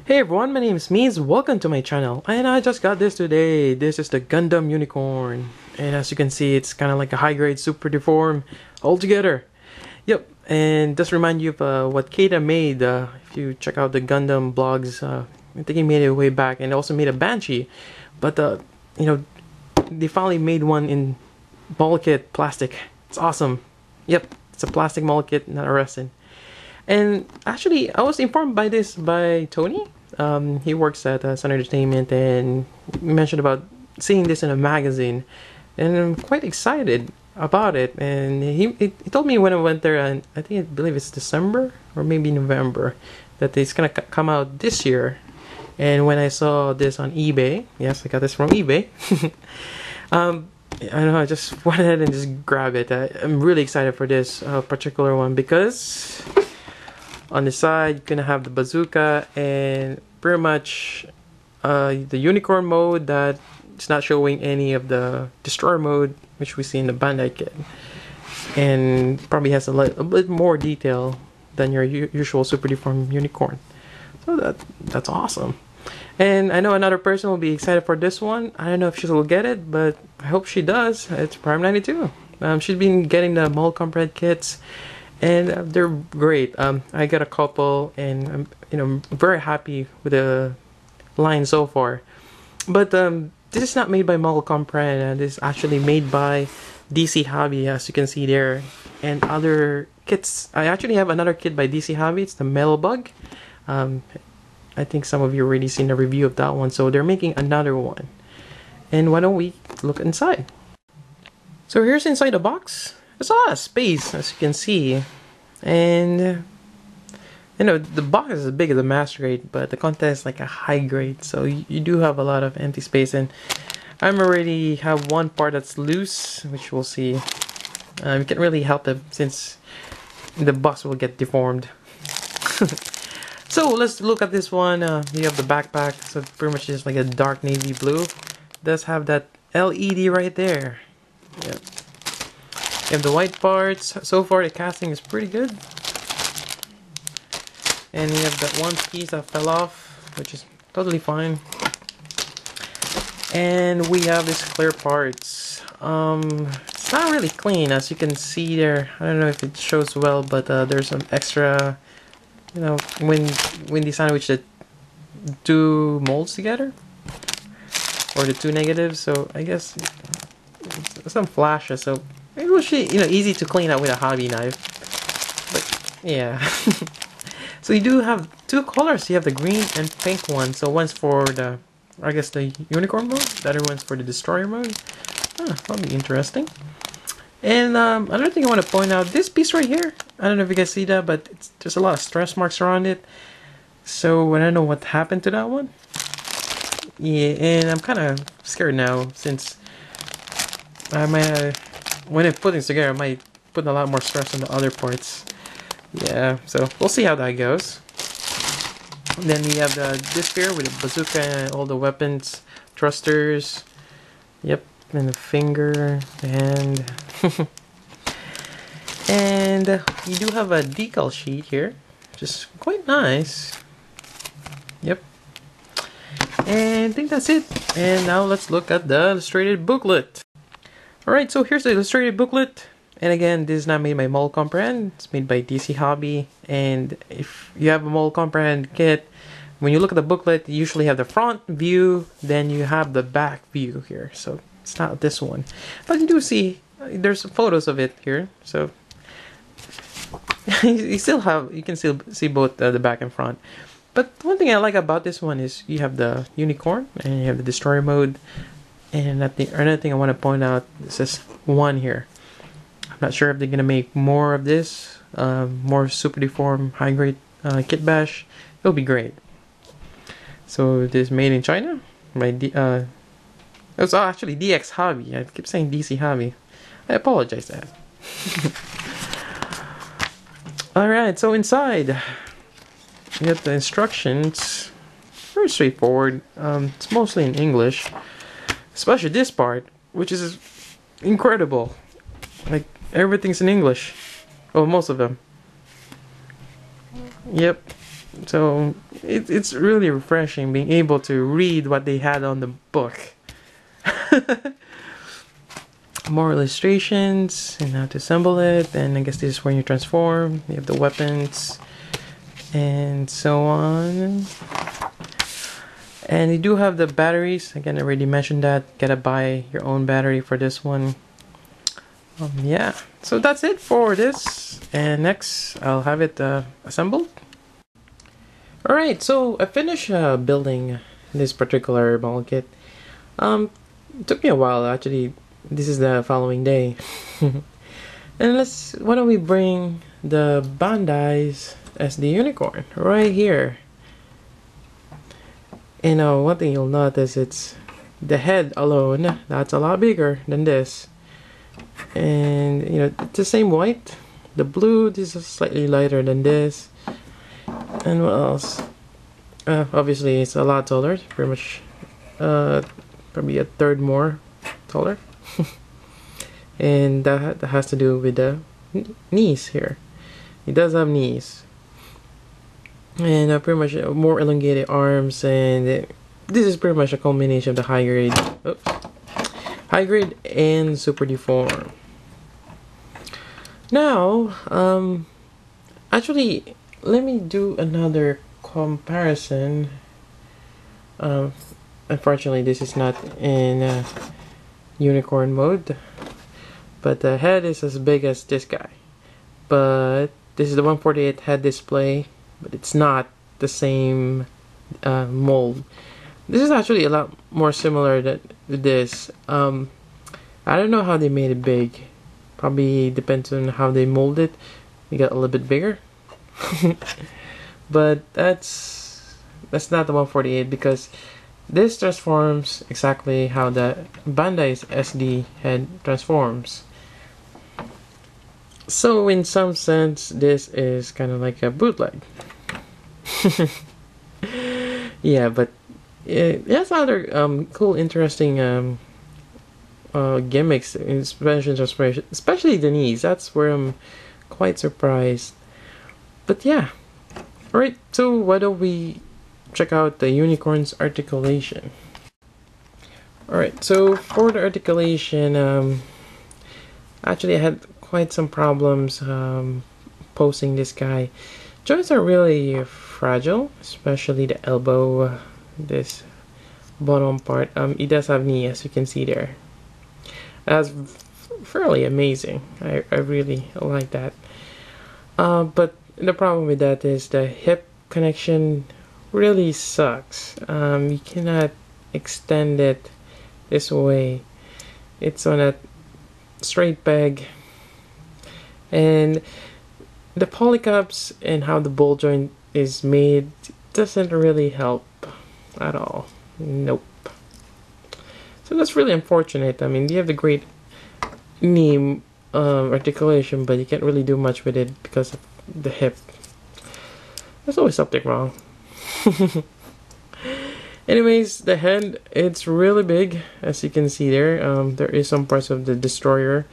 Hey everyone, my name is Mees. Welcome to my channel. And I just got this today. This is the Gundam Unicorn. And as you can see, it's kind of like a high-grade super deform altogether. Yep, and just remind you of what Keita made. If you check out the Gundam blogs, I think he made it way back and also made a Banshee. But, you know, they finally made one in mold kit plastic. It's awesome. Yep, it's a plastic mold kit, not a resin. And actually, I was informed by this by Tony. He works at Sun Entertainment, and he mentioned about seeing this in a magazine, and I'm quite excited about it. And he told me when I went there, and I believe it's December or maybe November, that it's gonna come out this year. And when I saw this on eBay, yes, I got this from eBay. I don't know, I just went ahead and just grabbed it. I'm really excited for this particular one because on the side you're gonna have the bazooka and pretty much the unicorn mode that it's not showing any of the destroyer mode which we see in the Bandai kit, and probably has a bit more detail than your usual super deformed unicorn. So that's awesome. And I know another person will be excited for this one. I don't know if she will get it, but I hope she does. It's Prime 92. She's been getting the mold compressed kits, and they're great. I got a couple, and I'm very happy with the line so far. But this is not made by Mold Comprehend. This is actually made by DC Hobby, as you can see there, and other kits. I actually have another kit by DC Hobby. It's the Metal Bug. I think some of you already seen a review of that one, so they're making another one. And why don't we look inside? So here's inside the box. There's a lot of space, as you can see, and the box is as big as a master grade, but the content is like a high grade, so you do have a lot of empty space. And I'm already have one part that's loose, which we'll see. You can't really help it since the box will get deformed. So let's look at this one. You have the backpack, so pretty much just like a dark navy blue. It does have that LED right there. Yep. You have the white parts. So far the casting is pretty good. And you have that one piece that fell off, which is totally fine. And we have these clear parts. It's not really clean, as you can see there. I don't know if it shows well, but there's some extra, when they sandwich the two molds together, or the two negatives. So I guess some flashes. So it was easy to clean out with a hobby knife. But yeah. So you do have two colors. You have the green and pink one. So one's for the, I guess, the unicorn mode. The other one's for the destroyer mode. That'll be interesting. And another thing I want to point out, this piece right here, I don't know if you guys see that, but there's a lot of stress marks around it. So I don't know what happened to that one. Yeah, and I'm kind of scared now, since I might, when I put things together, I might put a lot more stress on the other parts. Yeah, so we'll see how that goes. And then we have this sphere with the bazooka and all the weapons, thrusters. Yep, and the finger, and and you do have a decal sheet here, which is quite nice. Yep. And I think that's it. And now let's look at the illustrated booklet. Alright, so here's the illustrated booklet. And again, this is not made by Mold Comprehend. It's made by DC Hobby. And if you have a Mold Comprehend kit, when you look at the booklet, you usually have the front view, then you have the back view here. So it's not this one. But you do see, there's photos of it here. So you can still see both the back and front. But one thing I like about this one is you have the unicorn and you have the destroyer mode. And another thing I want to point out, is this one here. I'm not sure if they're gonna make more of this, more super deformed high grade kit bash. It'll be great. So this is made in China by it's actually DX Hobby. I keep saying DC Hobby. I apologize for that. Alright, so inside you have the instructions. Very straightforward. It's mostly in English, especially this part, which is incredible. Like, everything's in English. Oh, most of them. Yep. So it's really refreshing being able to read what they had on the book. More illustrations and how to assemble it, and I guess this is when you transform. You have the weapons and so on. And you do have the batteries. Again, I already mentioned that. Gotta buy your own battery for this one. Yeah, so that's it for this. And next, I'll have it assembled. Alright, so I finished building this particular model kit. It took me a while, actually. This is the following day. And why don't we bring the Bandai's SD Unicorn right here. And one thing you'll notice, it's the head alone, that's a lot bigger than this. And you know, it's the same white. The blue, this is slightly lighter than this. And what else? Obviously it's a lot taller, pretty much probably a third more taller. And that has to do with the knees here. It does have knees. And pretty much more elongated arms, and this is pretty much a combination of the high grade and super deform. Now, actually, let me do another comparison. Unfortunately, this is not in unicorn mode, but the head is as big as this guy. But this is the 148 head display, but it's not the same mold. This is actually a lot more similar to this. I don't know how they made it big. Probably depends on how they mold it. We got a little bit bigger. But that's not the 148, because this transforms exactly how the Bandai's SD head transforms. So in some sense, this is kind of like a bootleg. Yeah, but it has other cool, interesting gimmicks, especially the knees. That's where I'm quite surprised. But yeah, alright, so why don't we check out the unicorn's articulation. Alright, so for the articulation, actually I had quite some problems posing this guy. Joints are really fragile, especially the elbow, this bottom part. It does have knee, as you can see there. That's fairly amazing. I really like that. But the problem with that is the hip connection really sucks. You cannot extend it this way. It's on a straight peg, and the polycaps and how the ball joint is made doesn't really help at all. Nope. So that's really unfortunate. I mean, you have the great knee articulation, but you can't really do much with it because of the hip. There's always something wrong. Anyways, the head, it's really big, as you can see there. There is some parts of the destroyer,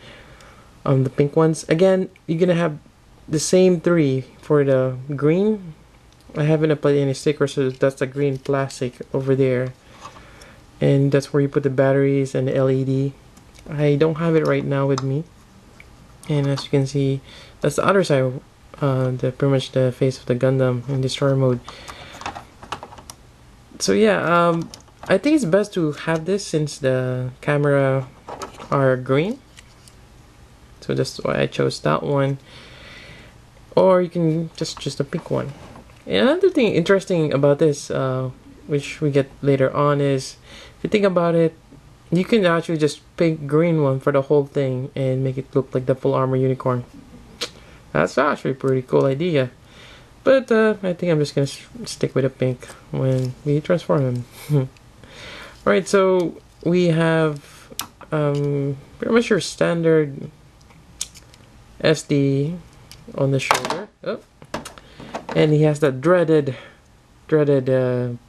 the pink ones. Again, you're gonna have the same three for the green. I haven't applied any stickers, so that's the green plastic over there, and that's where you put the batteries and the LED. I don't have it right now with me, and as you can see, that's the other side, pretty much the face of the Gundam in destroyer mode. So yeah, I think it's best to have this since the camera are green, so that's why I chose that one. Or you can just choose the pink one. And another thing interesting about this, which we get later on, is if you think about it, you can actually just pick green one for the whole thing and make it look like the full armor unicorn. That's actually a pretty cool idea. But I think I'm just gonna stick with the pink when we transform him. Alright, so we have pretty much your standard SD on the shoulder. Oh. And he has that dreaded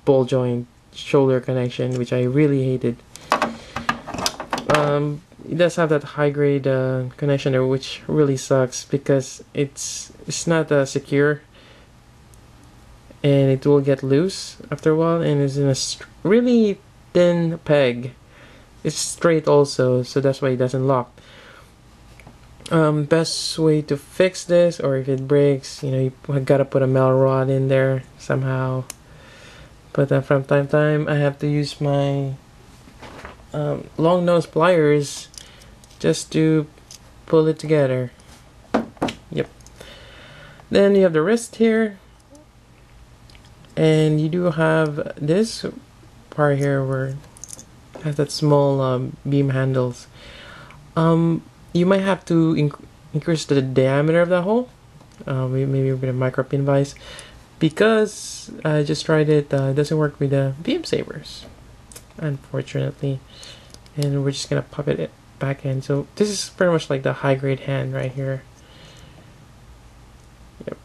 ball joint shoulder connection, which I really hated. It does have that high grade connection there, which really sucks because it's not secure. and it will get loose after a while, and it's in a really thin peg. It's straight also, so that's why it doesn't lock. Best way to fix this, or if it breaks, you gotta put a metal rod in there somehow. But from time to time, I have to use my long nose pliers just to pull it together. Yep. Then you have the wrist here, and you do have this part here where it has that small beam handles. You might have to increase the diameter of that hole, maybe with a micro pin vise, because I just tried it. It doesn't work with the beam sabers, unfortunately, and we're just gonna pop it back in. So this is pretty much like the high grade hand right here. Yep.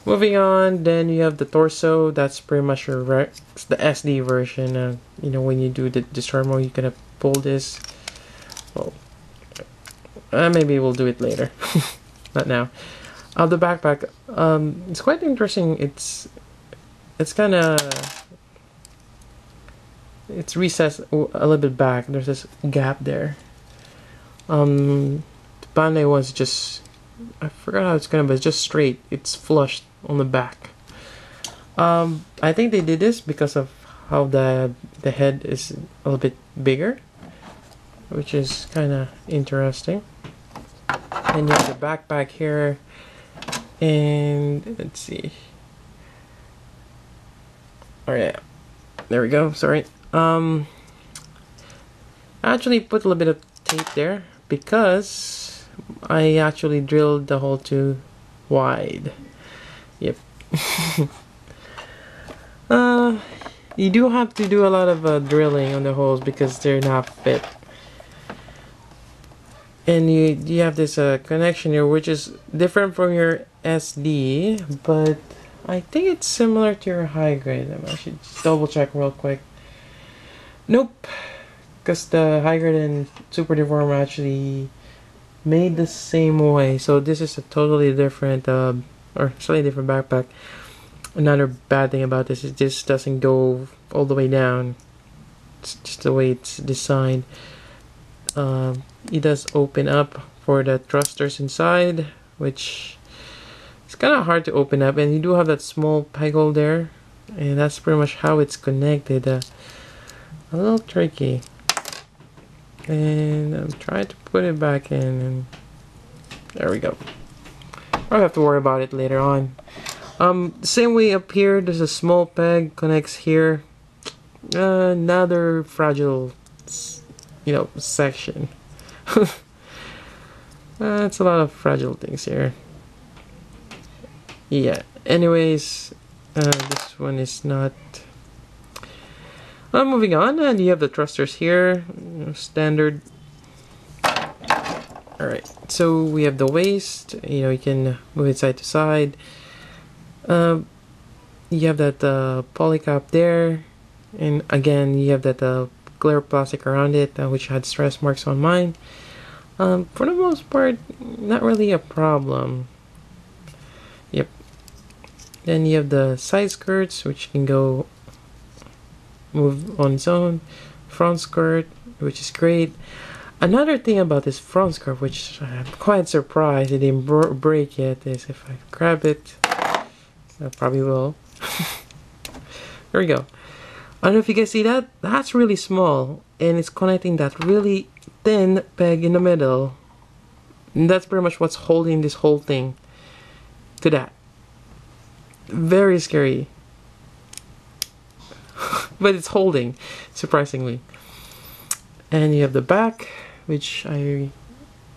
Moving on, then you have the torso. That's pretty much your the SD version. When you do the destroy mode, you're gonna pull this. Well, maybe we'll do it later. Not now. The backpack, it's quite interesting. It's kind of, it's recessed a little bit back. There's this gap there. The Bandai one's just, I forgot how it's gonna, but it's just straight. It's flushed on the back. I think they did this because of how the head is a little bit bigger, which is kind of interesting. And you have the backpack here, and let's see. Oh yeah, there we go. Sorry. I actually put a little bit of tape there because I actually drilled the hole too wide. Yep. You do have to do a lot of drilling on the holes because they're not fit. And you have this connection here, which is different from your SD, but I think it's similar to your high grade. I should just double check real quick. Nope, because the high grade and Super Deform are actually made the same way. So this is a totally different, or slightly different backpack. Another bad thing about this is this doesn't go all the way down. It's just the way it's designed. It does open up for the thrusters inside, which it's kind of hard to open up, and you do have that small peg hole there, and that's pretty much how it's connected. A little tricky, and I'm trying to put it back in, and there we go. I'll have to worry about it later on. Same way up here, there's a small peg connects here. Another fragile, section. It's a lot of fragile things here. Yeah. Anyways, this one is not. Moving on, and you have the thrusters here, standard. All right. So we have the waist. You can move it side to side. You have that polycap there, and again you have that clear plastic around it, which had stress marks on mine. For the most part, not really a problem. Yep. Then you have the side skirts, which can go move on its own. Front skirt, which is great. Another thing about this front skirt, which I'm quite surprised it didn't break yet, is if I grab it, I probably will. There we go. I don't know if you guys see that. That's really small, and it's connecting that really thin peg in the middle. And that's pretty much what's holding this whole thing to that. Very scary. But it's holding, surprisingly. And you have the back, which I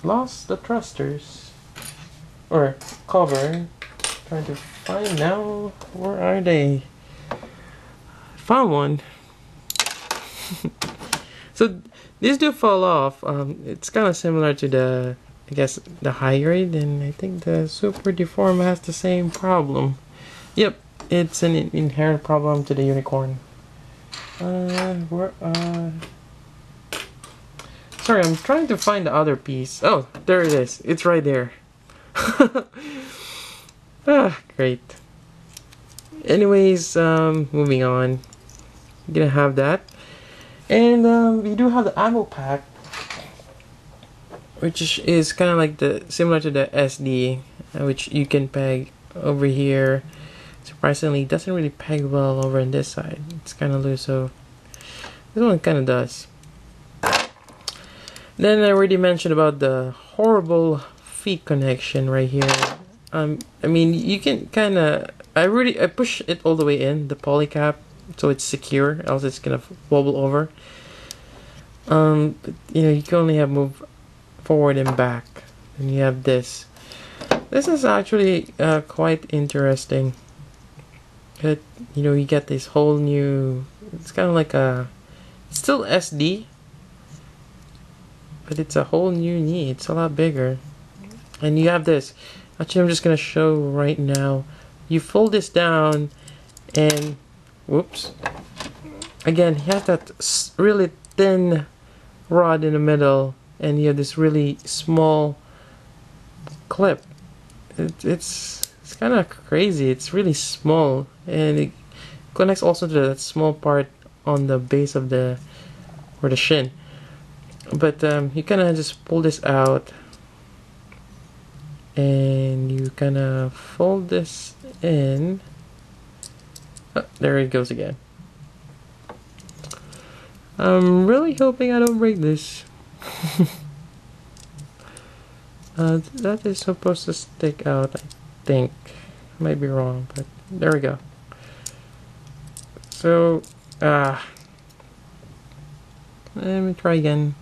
lost the thrusters. Or cover. Trying to find now. Where are they? Found one. So these do fall off. It's kind of similar to the, I guess, the high grade, and I think the Super Deform has the same problem. Yep, it's an inherent problem to the unicorn. Sorry, I'm trying to find the other piece. Oh, there it is. It's right there. Ah, great. Anyways, moving on. You're gonna have that. And we do have the ammo pack, which is kind of like the similar to the SD, which you can peg over here. Surprisingly, it doesn't really peg well over on this side. It's kind of loose, so this one kind of does. Then I already mentioned about the horrible feet connection right here. I mean, you can kind of. I push it all the way in the poly cap so it's secure, else it's gonna wobble over. But, you know, you can only have move forward and back, and you have this. This is actually quite interesting. But, you know, you get this whole new. It's kind of like a. It's still SD, but it's a whole new knee. It's a lot bigger, and you have this. Actually, I'm just gonna show right now. You fold this down, and whoops. Again, you have that really thin rod in the middle, and you have this really small clip. It's kind of crazy. It's really small, and it connects also to that small part on the base of the shin. But you kind of just pull this out, and you kind of fold this in. Oh, there it goes again. I'm really hoping I don't break this. That is supposed to stick out, I think. Might be wrong, but there we go. So, let me try again.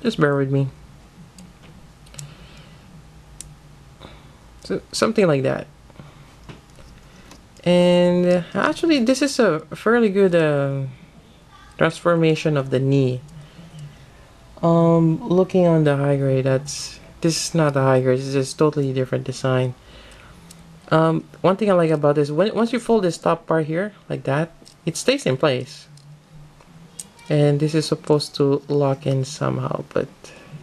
Just bear with me. So, something like that. And actually, this is a fairly good transformation of the knee. Looking on the high grade, this is not the high grade. This is a totally different design. One thing I like about this, once you fold this top part here like that, it stays in place. And this is supposed to lock in somehow, but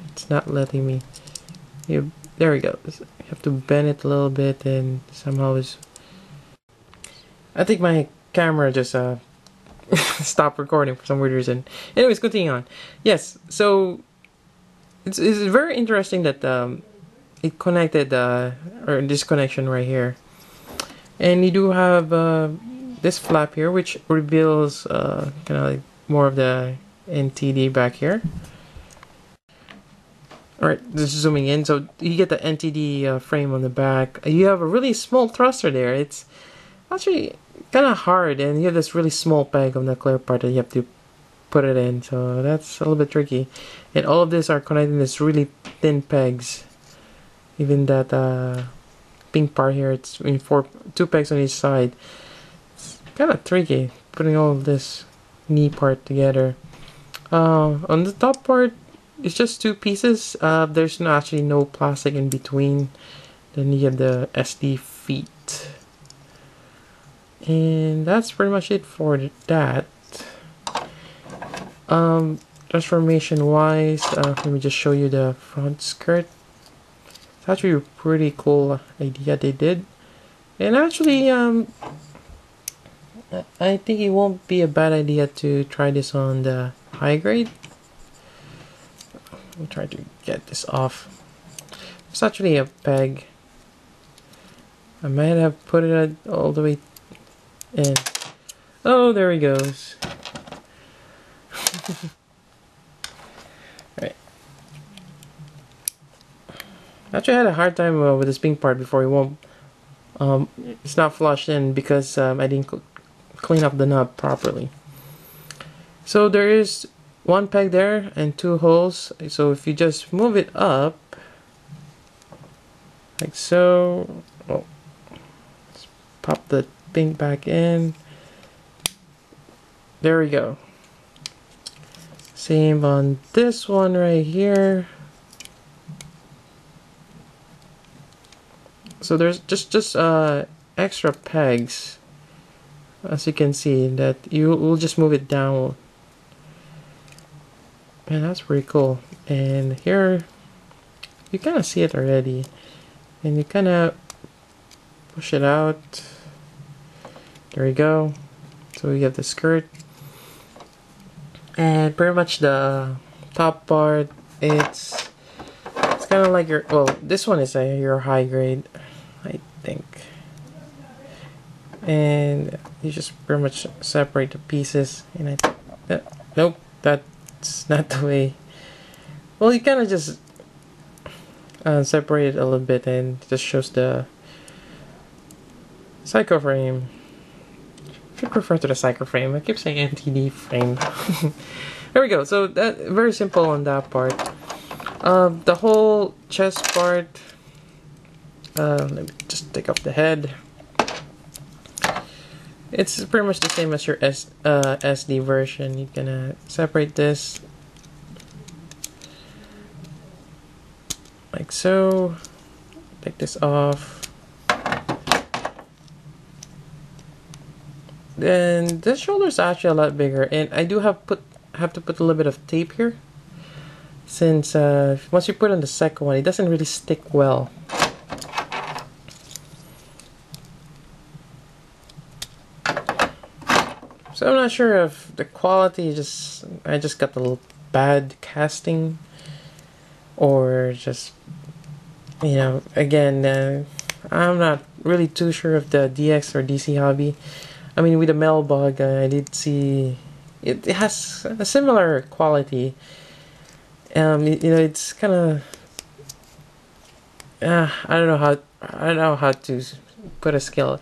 it's not letting me. There we go. You have to bend it a little bit, and somehow it's. I think my camera just stopped recording for some weird reason. Anyways, continuing on. Yes, so it's very interesting that it connected or this connection right here, and you do have this flap here, which reveals kind of like more of the NTD back here. Alright, just zooming in. So you get the NTD frame on the back. You have a really small thruster there. It's actually kind of hard, and you have this really small peg on the clear part that you have to put it in. So that's a little bit tricky. And all of these are connecting this really thin pegs. Even that pink part here, it's in two pegs on each side. It's kind of tricky putting all of this knee part together. On the top part, it's just two pieces. There's actually no plastic in between. Then you have the SD feet, and that's pretty much it for that. Transformation wise, let me just show you the front skirt. It's actually a pretty cool idea they did, and actually I think it won't be a bad idea to try this on the high grade. Let me try to get this off. It's actually a peg. I might have put it all the way in. Oh, there he goes. Alright. Actually, I had a hard time with this pink part before. It won't. It's not flushed in because I didn't clean up the nut properly. So there is one peg there and two holes. So if you just move it up like so, oh, let's pop the pink back in. There we go. Same on this one right here. So there's just extra pegs, as you can see, that you will just move it down. Man, that's pretty cool. And here you kind of see it already. and you kind of push it out. There we go. So we have the skirt, and pretty much the top part, it's kind of like your, well, this one is your high grade, I think. And you just pretty much separate the pieces, and nope, that's not the way. Well, you kind of just separate it a little bit, and it just shows the psycho frame. I should refer to the psycho frame. I keep saying NTD frame. There we go. So that very simple on that part. The whole chest part. Let me just take off the head. It's pretty much the same as your SD version. You can separate this like so. Take this off. Then this shoulder is actually a lot bigger, and I do have to put a little bit of tape here, since once you put on the second one, it doesn't really stick well. So I'm not sure if the quality I just got a little bad casting, or just, you know, again, I'm not really too sure of the DX or DC hobby. I mean, with the Metal Bug, I did see it has a similar quality. You know, it's kind of I don't know how to put a scale.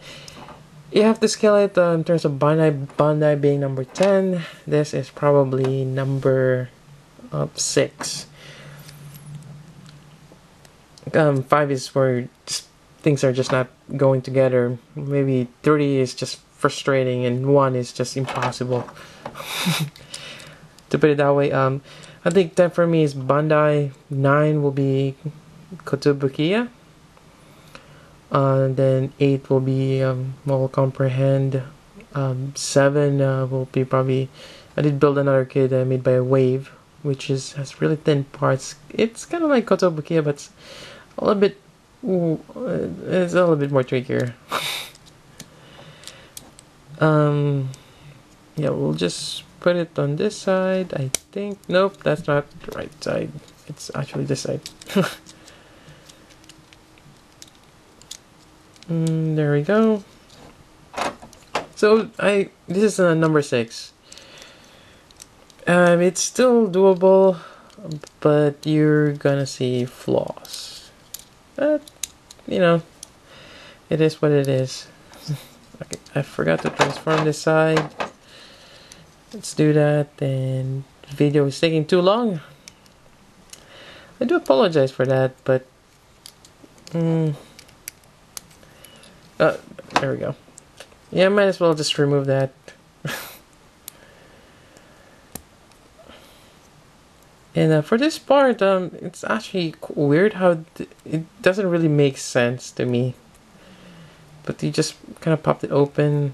You have to scale it in terms of Bandai being number 10. This is probably number 6. 5 is where things are just not going together. Maybe 3 is just frustrating, and 1 is just impossible. To put it that way, I think 10 for me is Bandai. 9 will be Kotobukiya. Then 8 will be Mobile Comprehend. 7 will be probably, I did build another kit made by Wave, which has really thin parts. It's kind of like Kotobukiya, but it's a little bit, it's a little bit more trickier. Yeah, we'll just put it on this side, I think. Nope, that's not the right side. It's actually this side. There we go. So this is number 6. It's still doable, but you're gonna see flaws. But you know, it is what it is. Okay, I forgot to transform this side. Let's do that, and the video is taking too long. I do apologize for that, but there we go. Yeah, I might as well just remove that. And for this part, it's actually weird how it doesn't really make sense to me. But you just kind of popped it open.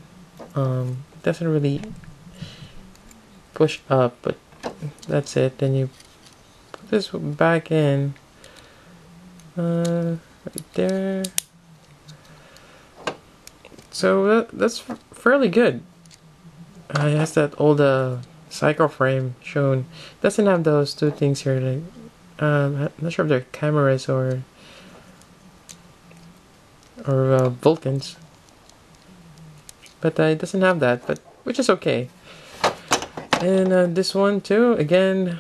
Doesn't really push up, but that's it. Then you put this back in. Right there. So that's fairly good. It has that old cycle frame shown. Doesn't have those two things here. Like, I'm not sure if they're cameras or Vulcans, but it doesn't have that. But which is okay. And this one too. Again,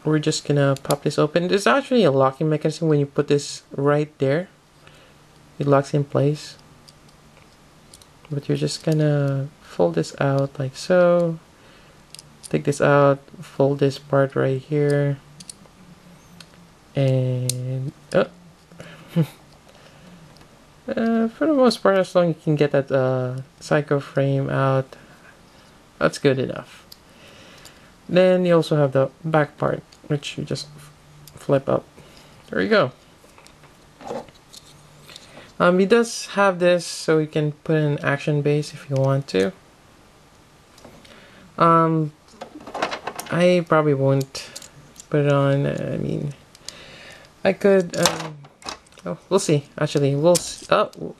we're just gonna pop this open. There's actually a locking mechanism when you put this right there. It locks in place. But you're just gonna fold this out like so. Take this out, fold this part right here, and for the most part, as long as you can get that psycho frame out, that's good enough. Then you also have the back part, which you just flip up. There you go. He does have this, so you can put an action base if you want to. I probably won't put it on. I mean, I could Oh, we'll see. Actually, we'll see. Oh,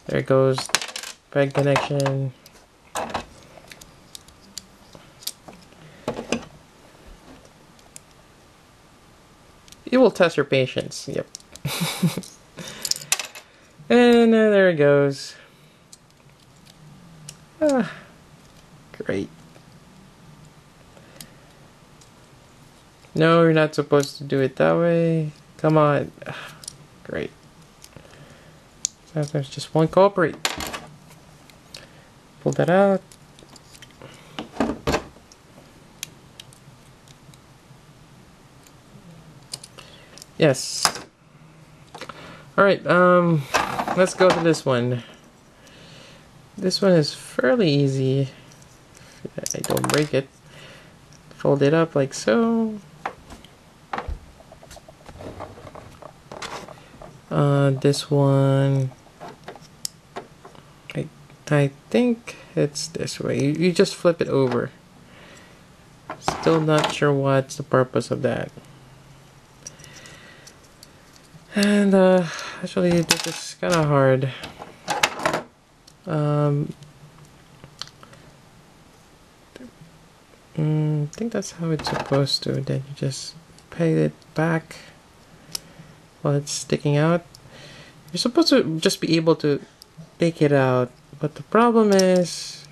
there it goes. Peg connection. You will test your patience. Yep. And there it goes. Ah, great. No, you're not supposed to do it that way. Come on. Ah, great. Sometimes just won't cooperate. Pull that out. Yes. Alright, let's go to this one. This one is fairly easy. I don't break it. Fold it up like so. This one, I think it's this way. You just flip it over. Still not sure what's the purpose of that. And actually, this is kind of hard. I think that's how it's supposed to. Then you just peg it back while it's sticking out. You're supposed to just be able to take it out, but the problem is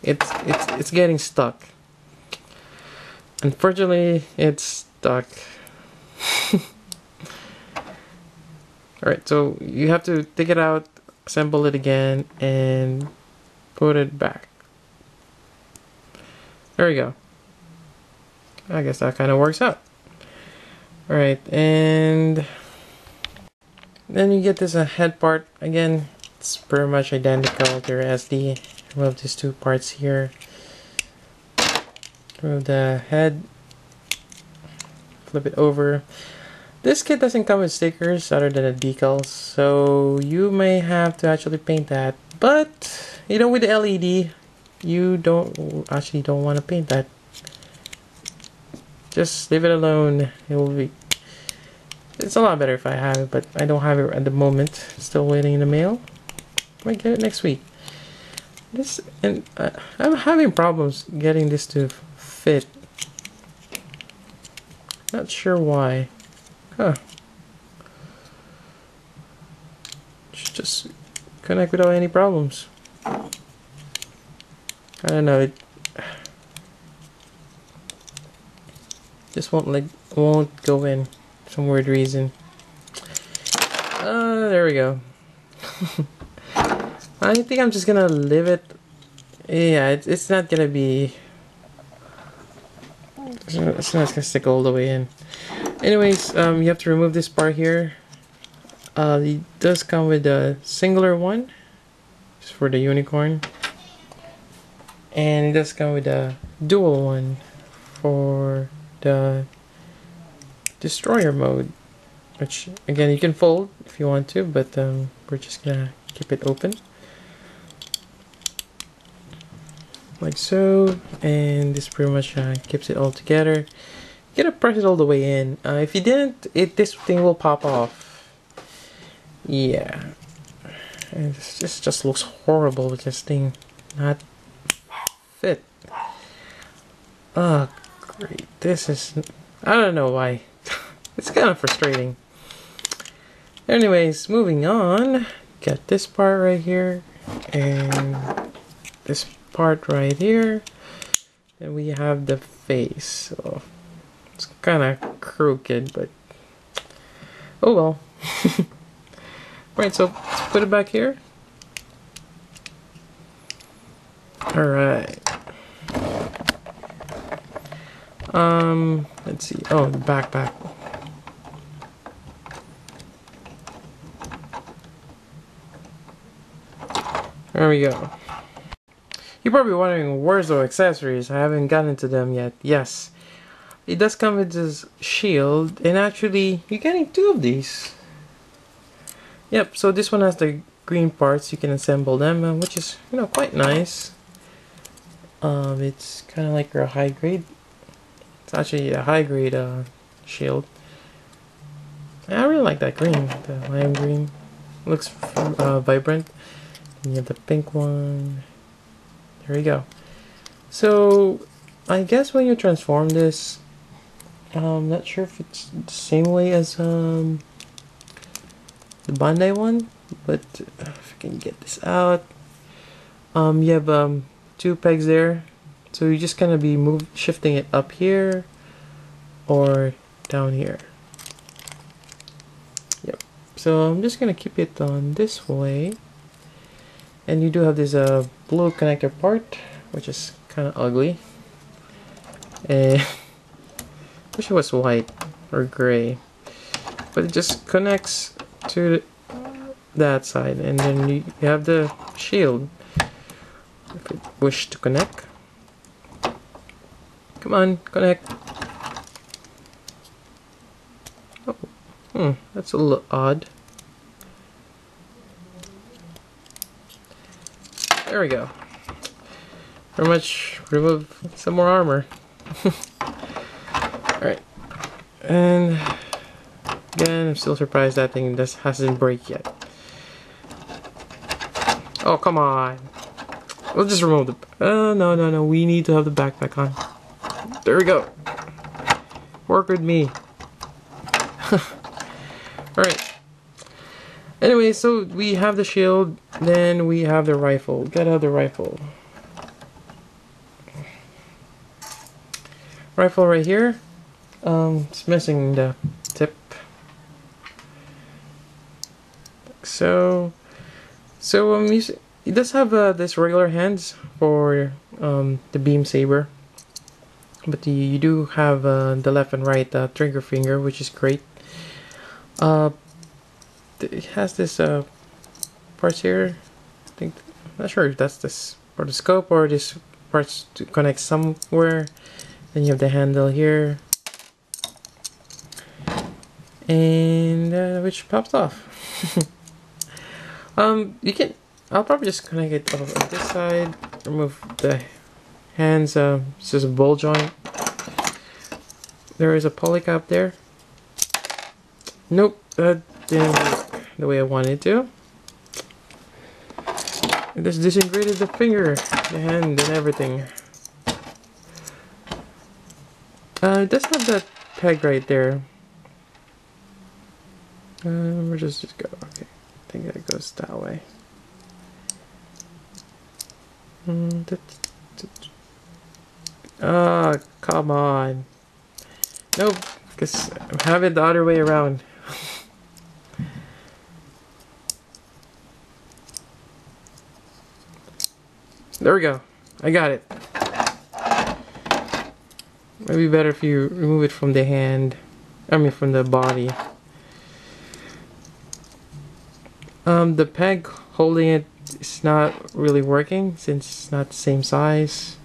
it's getting stuck. Unfortunately, it's stuck. Alright, so you have to take it out, assemble it again, and put it back. There we go. I guess that kind of works out. Alright, and then you get this head part. Again, it's pretty much identical to your SD. Remove these two parts here. Remove the head. Flip it over. This kit doesn't come with stickers other than the decals, so you may have to actually paint that. But you know, with the LED, you don't want to paint that. Just leave it alone. It will be. It's a lot better if I have it, but I don't have it at the moment. Still waiting in the mail. Might get it next week. This and I'm having problems getting this to fit. Not sure why. Huh. Should just connect without any problems. I don't know. It just won't go in. Some weird reason. There we go. I think I'm just gonna leave it. Yeah, it's not gonna be. It's not gonna stick all the way in. Anyways, you have to remove this part here. It does come with a singular one, just for the unicorn, and it does come with a dual one for the destroyer mode, which again you can fold if you want to, but we're just gonna keep it open like so, and this pretty much keeps it all together. You gotta press it all the way in. If you didn't, this thing will pop off. Yeah, and this just looks horrible with this thing not fit. Oh great, this is, I don't know why. It's kind of frustrating. Anyways, moving on. Got this part right here, and this part right here. And we have the face. So it's kind of crooked, but oh well. Right, so let's put it back here. Alright. Let's see. Oh, the backpack. There we go. You're probably wondering, where's the accessories? I haven't gotten to them yet. Yes, it does come with this shield, and actually, you're getting two of these. Yep, so this one has the green parts. You can assemble them, which is, you know, quite nice. It's kind of like a high grade. It's actually a high grade shield. I really like that green, the lime green. Looks vibrant. And you have the pink one. There we go. So I guess when you transform this, I'm not sure if it's the same way as the Bandai one, but if I can get this out, you have 2 pegs there, so you just kind of be shifting it up here or down here. Yep. So I'm just gonna keep it on this way, and you do have this blue connector part, which is kind of ugly. And wish it was white or gray, but it just connects to that side, and then you have the shield if you wish to connect. Come on, connect. Oh, that's a little odd. There we go. Pretty much remove some more armor. Alright, and again, I'm still surprised that thing just hasn't break yet. Oh, come on. We'll just remove the... Oh, no, we need to have the backpack on. There we go. Work with me. Alright. Anyway, so we have the shield, then we have the rifle. Get out the rifle. Rifle right here. It's missing the tip. So it does have this regular hands for the beam saber, but you do have the left and right trigger finger, which is great. It has this parts here. I think, I'm not sure if that's this for the scope or this parts to connect somewhere. Then you have the handle here, and which pops off. You can. I'll probably just connect it on this side. Remove the hands. It's just a ball joint. There is a poly cap there. Nope, that didn't work the way I wanted to. It just disintegrated the finger, the hand, and everything. It does have that peg right there. We'll just go. Okay, I think it goes that way. Oh, come on. Nope, because I have it the other way around. There we go. I got it. Maybe better if you remove it from the hand. I mean from the body. The peg holding it is not really working since it's not the same size.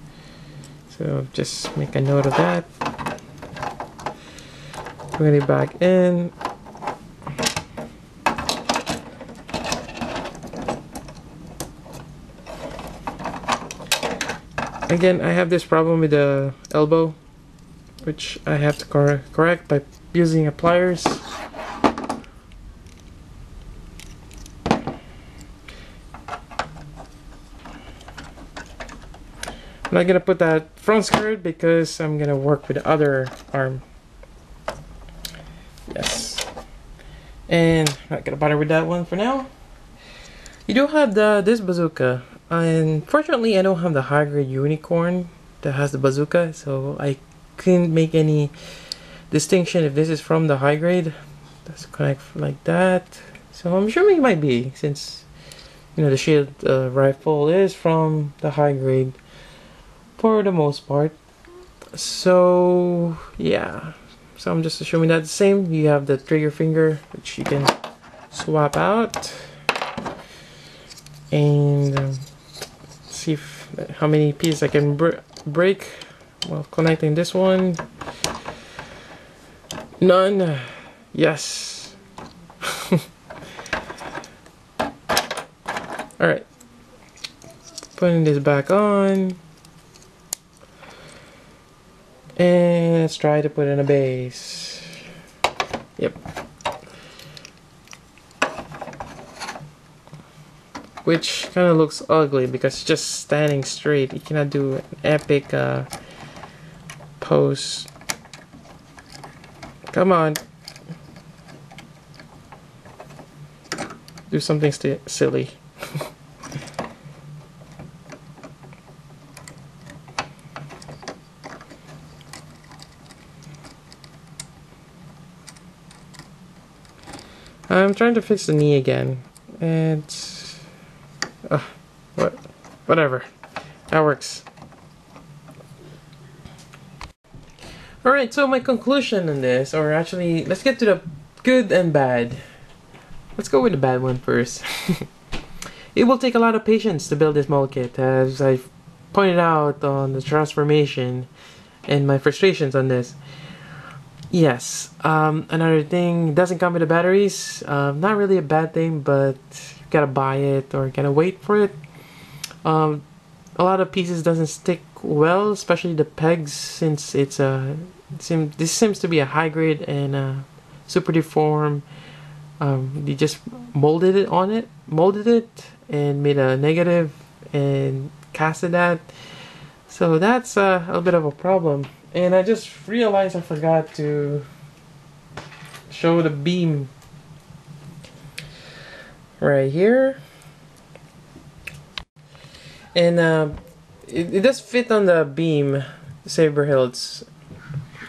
So just make a note of that. Put it back in. Again, I have this problem with the elbow, which I have to correct by using a pliers. I'm not gonna put that front skirt because I'm gonna work with the other arm. Yes. And I'm not gonna bother with that one for now. You do have this bazooka. Unfortunately, I don't have the high grade unicorn that has the bazooka, so I couldn't make any distinction if this is from the high grade. Let's connect like that. So I'm assuming it might be, since you know the shield rifle is from the high grade for the most part. So yeah, so I'm just assuming that's the same. You have the trigger finger, which you can swap out, and see how many pieces I can break while connecting this one. None. Yes. Alright, putting this back on, and let's try to put in a base. Yep. which kind of looks ugly because it's just standing straight. You cannot do an epic pose. Come on. Do something silly. I'm trying to fix the knee again, and whatever, that works. Alright, so my conclusion on this, or actually, let's get to the good and bad. Let's go with the bad one first. It will take a lot of patience to build this mold kit, as I pointed out on the transformation and my frustrations on this. Yes, another thing, it doesn't come with the batteries. Not really a bad thing, but you gotta buy it or gotta wait for it. A lot of pieces doesn't stick well, especially the pegs, since it's this seems to be a high grade and super deformed. They just molded it and made a negative and casted that. So that's a little bit of a problem. And I just realized I forgot to show the beam right here. And it does fit on the beam saber hilts.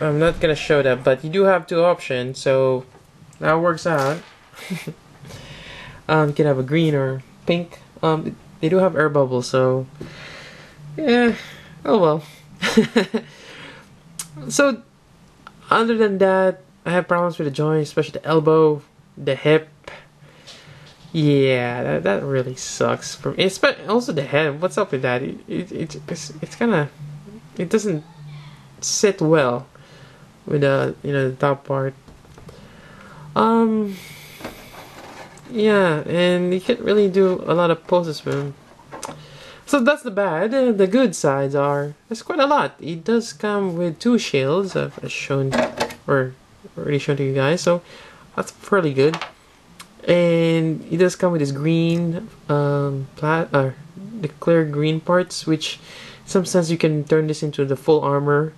I'm not gonna show that, but you do have two options, so that works out. You can have a green or pink. They do have air bubbles, so yeah. Oh well. So other than that, I have problems with the joints, especially the elbow, the hip. Yeah, that really sucks for me. Also the head. What's up with that? It's kind of, it doesn't sit well with the top part. Yeah, and you can't really do a lot of poses with him. So that's the bad. The good sides are, there's quite a lot. It does come with two shields, I've shown, or already shown to you guys, so that's fairly good. And it does come with this green, the clear green parts, which in some sense you can turn this into the full armor,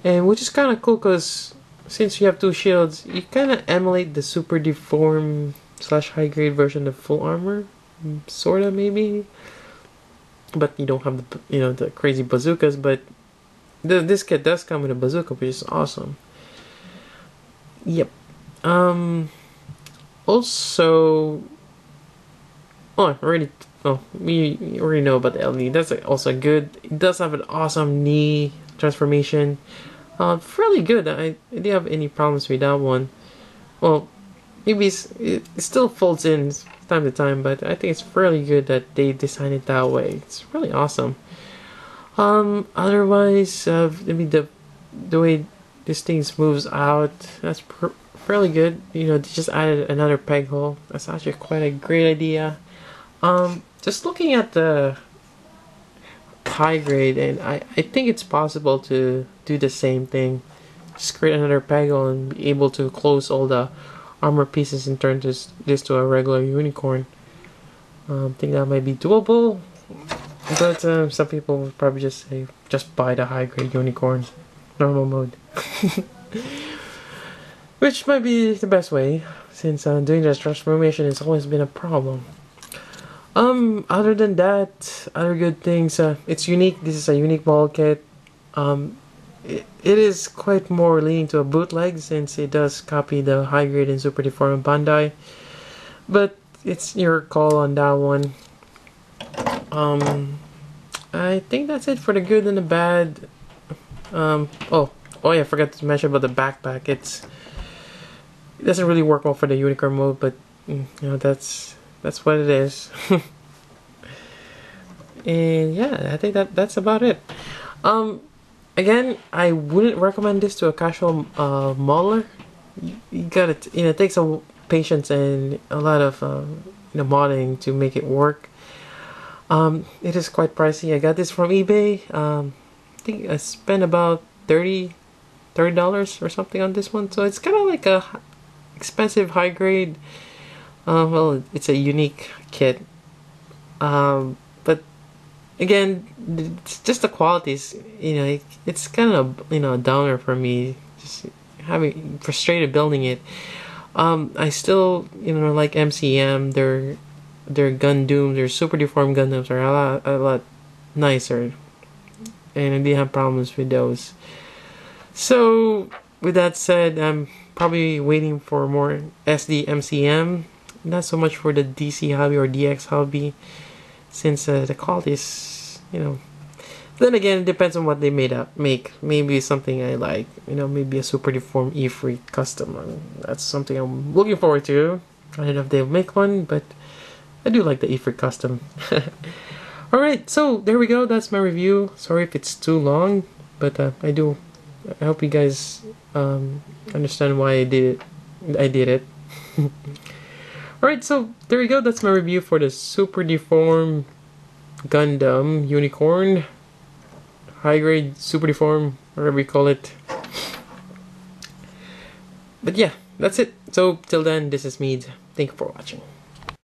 and which is kind of cool because since you have two shields, you kind of emulate the super deformed / high grade version of full armor, sorta maybe. But you don't have the the crazy bazookas. But this kit does come with a bazooka, which is awesome. Yep. Also, we already know about the LD. That's also good. It does have an awesome knee transformation. Fairly good. I didn't have any problems with that one. Well, maybe it still folds in time to time, but I think it's fairly good that they designed it that way. It's really awesome. Otherwise, I mean the way this thing moves out, that's fairly good. They just added another peg hole. That's actually quite a great idea. Just looking at the high grade, and I think it's possible to do the same thing. Just create another peg hole and be able to close all the armor pieces and turn this to a regular unicorn. I think that might be doable, but some people would probably just say, just buy the high grade unicorn, normal mode. Which might be the best way, since doing this transformation has always been a problem. Other than that, other good things, it's unique. This is a unique mold kit. It is quite more leaning to a bootleg, since it does copy the high grade and super deformed Bandai, but it's your call on that one. I think that's it for the good and the bad. Oh yeah, I forgot to mention about the backpack. It doesn't really work well for the unicorn mode, but that's what it is. And yeah, I think that's about it. Again, I wouldn't recommend this to a casual modeler. You gotta, it takes a patience and a lot of modding to make it work. It is quite pricey. I got this from eBay. I think I spent about $30 or something on this one. So it's kind of like a expensive high grade. Well, it's a unique kit. But again, it's just the qualities. You know, it's kind of, you know, a downer for me. Just having frustrated building it. I still, you know, like MCM. Their Gundam, their super deformed Gundams are a lot nicer, and I didn't have problems with those. So with that said, I'm probably waiting for more SD MCM. Not so much for the DC hobby or DX hobby, since the quality is, you know. Then again, it depends on what they make. Maybe something I like, you know, maybe a super deformed E-Freak custom. That's something I'm looking forward to. I don't know if they'll make one, but I do like the E-Freak custom. Alright, so there we go. That's my review. Sorry if it's too long, but I hope you guys understand why I did it. Alright, so there we go. That's my review for the super deformed Gundam Unicorn. High grade, super deformed, whatever you call it. But yeah, that's it. So till then, this is Mead. Thank you for watching.